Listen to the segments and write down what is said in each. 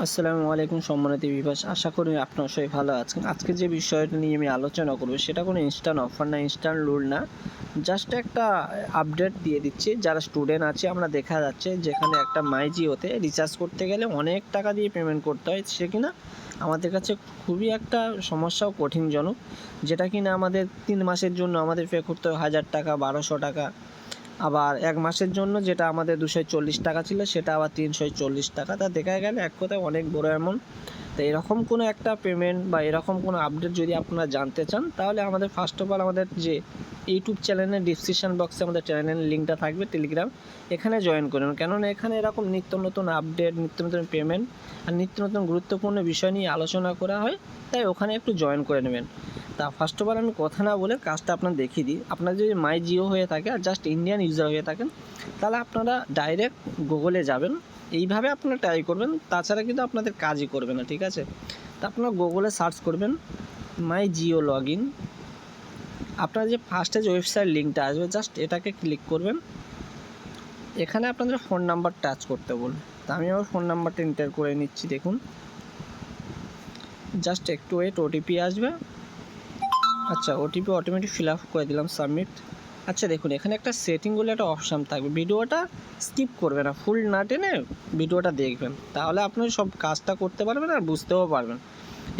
আসসালামু আলাইকুম সম্মানিত ভিউয়ার্স, আশা করি আপনারা সবাই ভালো আছেন। আজকে যে বিষয়টা নিয়ে আমি আলোচনা করব সেটা কোনো ইনস্ট্যান্ট অফার না, ইনস্ট্যান্ট রুল না, জাস্ট একটা আপডেট দিয়ে দিচ্ছি। যারা স্টুডেন্ট আছে আমরা দেখা যাচ্ছে যেখানে একটা মাই জিওতে রিচার্জ করতে গেলে অনেক টাকা দিয়ে পেমেন্ট করতে হয়, সে কিনা আমাদের কাছে খুবই একটা সমস্যা ও কঠিনজনক, যেটা কিনা আমাদের 3 মাসের জন্য আমাদের পে করতে হয় 1000 টাকা, 1200 টাকা। আবার 1 মাসের জন্য যেটা আমাদের 240 টাকা ছিল সেটা আবার 340 টাকা। তা দেখা গেলে এক কথায় অনেক বড় অ্যামাউন্ট। তো এরকম কোনো একটা পেমেন্ট বা এরকম কোনো আপডেট যদি আপনারা জানতে চান, তাহলে আমাদের ফার্স্ট অফ অল আমাদের যে ইউটিউব চ্যানেলের ডিসক্রিপশন বক্সে আমাদের চ্যানেলের লিঙ্কটা থাকবে, টেলিগ্রাম, এখানে জয়েন করুন। কেননা এখানে এরকম নিত্য নতুন আপডেট, নিত্য নতুন পেমেন্ট আর নিত্য নতুন গুরুত্বপূর্ণ বিষয় নিয়ে আলোচনা করা হয়, তাই ওখানে একটু জয়েন করে নেবেন। তা ফার্স্ট অফ অল আমি কথা না বলে কাজটা আপনার দেখিয়ে দিই। আপনার যদি মাই জিও হয়ে থাকে আর জাস্ট ইন্ডিয়ান ইউজার হয়ে থাকেন, তাহলে আপনারা ডাইরেক্ট গুগলে যাবেন, এইভাবে আপনারা ট্রাই করবেন, তাছাড়া কিন্তু আপনাদের কাজই করবে না, ঠিক আছে। তা আপনারা গুগলে সার্চ করবেন মাই জিও লগ ইন। আপনার যে ফার্স্টে যে ওয়েবসাইট লিঙ্কটা আসবে, জাস্ট এটাকে ক্লিক করবেন। এখানে আপনাদের ফোন নাম্বার টাচ করতে বলবে। তা আমি আমার ফোন নাম্বারটা এন্টার করে নিচ্ছি। দেখুন, জাস্ট একটু ওয়েট, ওটিপি আসবে। আচ্ছা, ওটিপি অটোমেটিক ফিল আপ করে দিলাম, সাবমিট। আচ্ছা দেখুন, এখানে একটা সেটিং বলে একটা অপশান থাকবে, ভিডিওটা স্কিপ করবে না, ফুল না টেনে ভিডিওটা দেখবেন, তাহলে আপনি সব কাজটা করতে পারবেন আর বুঝতেও পারবেন।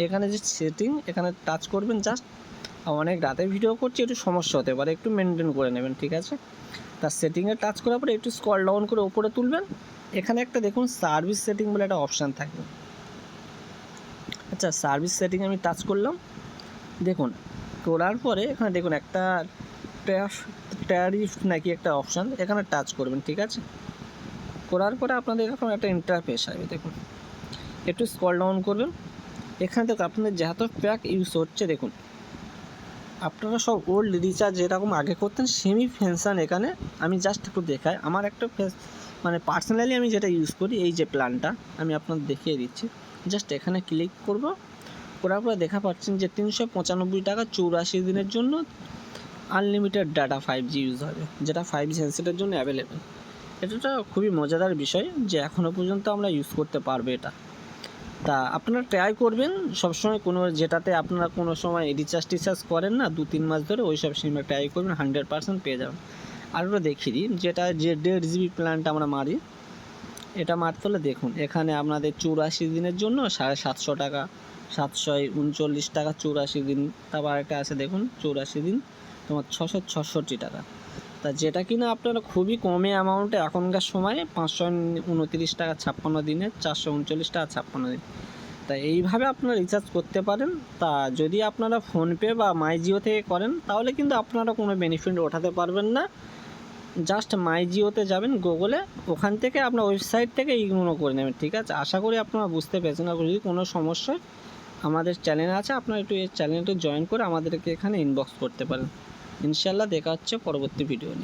এখানে যে সেটিং, এখানে টাচ করবেন জাস্ট। অনেক রাতে ভিডিও করছি, একটু সমস্যা হতে পারে, একটু মেনটেন করে নেবেন, ঠিক আছে। তার সেটিংয়ে টাচ করার পরে একটু স্ক্রল ডাউন করে ওপরে তুলবেন। এখানে একটা দেখুন সার্ভিস সেটিং বলে একটা অপশান থাকবে। আচ্ছা, সার্ভিস সেটিং আমি টাচ করলাম। দেখুন, করার পরে এখানে দেখুন একটা ট্যারিফ নাকি একটা অপশান, এখানে টাচ করবেন, ঠিক আছে। করার পরে আপনাদের এরকম একটা ইন্টারফেস আসবে। দেখুন, একটু স্ক্রল ডাউন করবেন। এখানে দেখুন আপনাদের যত প্যাক ইউজ হচ্ছে, দেখুন আপনারা সব ওল্ড রিচার্জ যেরকম আগে করতেন সেমি ফেনশান। এখানে আমি জাস্ট একটু দেখাই আমার একটা মানে পার্সোনালি আমি যেটা ইউজ করি, এই যে প্ল্যানটা আমি আপনাদের দেখিয়ে দিচ্ছি। জাস্ট এখানে ক্লিক করব, করার পরে দেখা পাচ্ছেন যে 395 টাকা 84 দিনের জন্য আনলিমিটেড ডাটা 5G ইউজ হবে, যেটা 5G হ্যান্ডসেটের জন্য অ্যাভেলেবেল। এটা খুবই মজাদার বিষয় যে এখনও পর্যন্ত আমরা ইউজ করতে পারবো এটা। তা আপনারা ট্রাই করবেন সবসময়, কোনো যেটাতে আপনারা কোনো সময় রিচার্জ করেন না 2-3 মাস ধরে, ওই সব সিমে ট্রাই করবেন, 100% পেয়ে যাবেন। আর ওটা দেখিয়ে দিই, যেটা যে 1.5 GB প্ল্যানটা আমরা মারি, এটা মারতে হলে দেখুন এখানে আপনাদের 84 দিনের জন্য 750 টাকা, 739 টাকা 84 দিন। তারপর আরেকটা আছে দেখুন 84 দিন তোমার 666 টাকা। তা যেটা কিনা আপনারা খুবই কমে অ্যামাউন্টে এখনকার সময়ে 529 টাকা 56 দিনে, 439 টাকা 56 দিন। তা এইভাবে আপনারা রিচার্জ করতে পারেন। তা যদি আপনারা ফোনপে বা মাই জিও থেকে করেন, তাহলে কিন্তু আপনারা কোনো বেনিফিট ওঠাতে পারবেন না। জাস্ট মাই জিওতে যাবেন গুগলে, ওখান থেকে আপনার ওয়েবসাইট থেকে এইগুলো করে নেবেন, ঠিক আছে। আশা করি আপনারা বুঝতে পেরেছেন। আর যদি কোনো সমস্যা আমাদের চ্যানেল আছে, আপনারা একটু এই চ্যানেলটা জয়েন করে আমাদেরকে এখানে ইনবক্স করতে পারেন। ইনশাআল্লাহ দেখা হচ্ছে পরবর্তী ভিডিও নিয়ে।